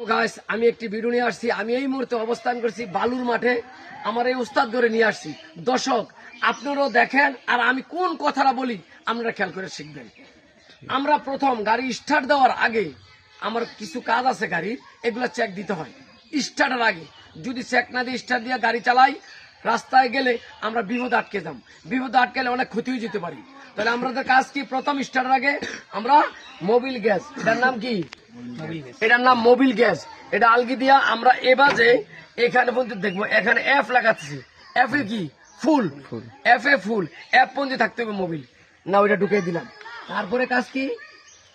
Guys, আমি একটি video নিয়ে আসছি। আমি এই মুহূর্তে অবস্থান করছি বালুর মাঠে। আমার এই উস্তাদ ধরে নিয়ে আসছি। দর্শক, আপনারাও দেখেন আর আমি কোন কথাটা বলি আপনারা খেয়াল করে শিখবেন। আমরা প্রথম গাড়ি স্টার্ট দেওয়ার আগে আমার কিছু কাজ আছে গাড়ির, এগুলো চেক দিতে হয় স্টার্টের আগে। যদি চেক না দিয়ে স্টার্ট দিয়ে গাড়ি চালাই, রাস্তায় গেলে আমরা বিপদ আটকে যাম। বিপদ আটকেলে অনেক ক্ষতি হয়ে যেতে পারি। তাহলে আমাদের কাজ কি? প্রথম স্টার্টের আগে আমরা মোবিল গ্যাস, এটার নাম কি? এটার নাম মোবিল গ্যাস। এটা আলগি দিয়া আমরা এবারে এখানে পর্যন্ত দেখবো, এখানে এফ লাগাচ্ছি। এফ এ কি? ফুল। এফ এ ফুল, এফ পর্যন্ত থাকতে হবে মোবিল। না ওইটা ঢুকিয়ে দিলাম। তারপরে কাজ কি?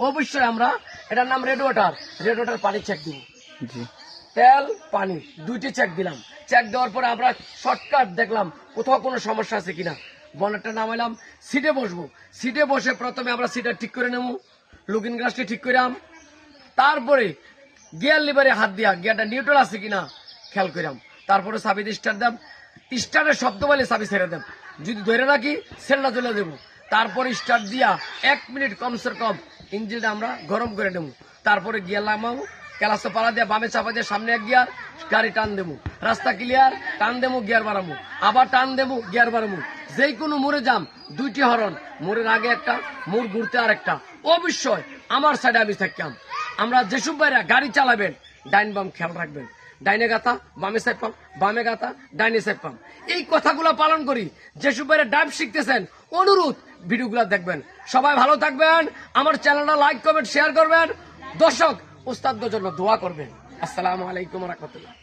অবশ্যই আমরা এটার নাম রেড ওয়াটার। রেড ওয়াটার পানি চেক দিব। তেল পানি দুইটি চেক দিলাম। চেক দেওয়ার পরে আমরা শর্টকাট দেখলাম কোথাও কোনো সমস্যা আছে কিনা। বনেটটা নামাইলাম, সিটে বসবো। সিটে বসে প্রথমে আমরা সিটটা ঠিক করে নেবো, লুকিং গ্লাসটি ঠিক করে তারপরে গিয়ার লিভারে হাত দিয়া গিয়ারটা নিউট্রাল আছে কিনা খেয়াল করাম। তারপরে চাবি দিয়ে স্টার্ট দাম। স্টার্টের শব্দ বলে চাবি ছেড়ে দেব। যদি ধরে রাখি সেলটা চলে দেবো। তারপরে স্টার্ট দিয়া 1 মিনিট কমসে কম ইঞ্জিনটা আমরা গরম করে নেবো। তারপরে গিয়ার নামাবো, ক্লাসটা পালা দিয়ে বামে চাপা দিয়ে সামনে এক গিয়ার, গাড়ি টান দেবো। রাস্তা ক্লিয়ার, টান দেবো, গিয়ার বাড়াবো, আবার টান দেবো, গিয়ার বাড়াবো। যে কোনো মোড়ে যাম, দুইটি হরন, মোড়ের আগে একটা, মোড় ঘুরতে আর একটা। অবশ্যই আমার সাইডে আমি থাকতাম। আমরা যেসব ভাইরা গাড়ি চালাবেন ডাইন বাম খেয়াল রাখবেন। ডাইনে গাথা বামে সাইড পাম, বামে গাথা ডাইনে সাইড পাম। এই কথাগুলো পালন করি। যেসব ভাইরা ড্রাইভ শিখতেছেন, অনুরোধ ভিডিওগুলো দেখবেন। সবাই ভালো থাকবেন। আমার চ্যানেলটা লাইক করবেন, শেয়ার করবেন। দর্শক, উস্তাদদের জন্য দোয়া করবেন। আসসালামু আলাইকুম ওয়া রাহমাতুল্লাহ।